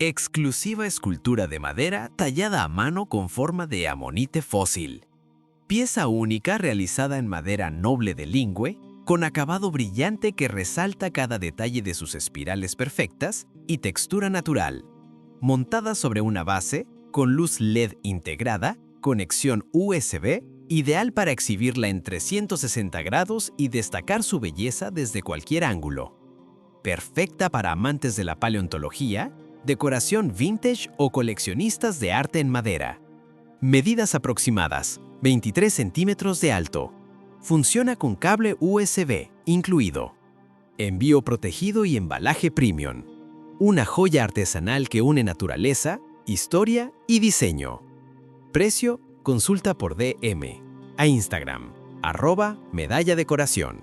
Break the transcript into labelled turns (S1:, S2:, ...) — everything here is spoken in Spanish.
S1: Exclusiva escultura de madera tallada a mano con forma de amonite fósil. Pieza única realizada en madera noble de lingüe, con acabado brillante que resalta cada detalle de sus espirales perfectas y textura natural. Montada sobre una base, con luz LED integrada, conexión USB, ideal para exhibirla en 360 grados y destacar su belleza desde cualquier ángulo. Perfecta para amantes de la paleontología, decoración vintage o coleccionistas de arte en madera. Medidas aproximadas: 23 centímetros de alto. Funciona con cable USB incluido. Envío protegido y embalaje premium. Una joya artesanal que une naturaleza, historia y diseño. Precio: consulta por DM. A Instagram, @medalla decoración.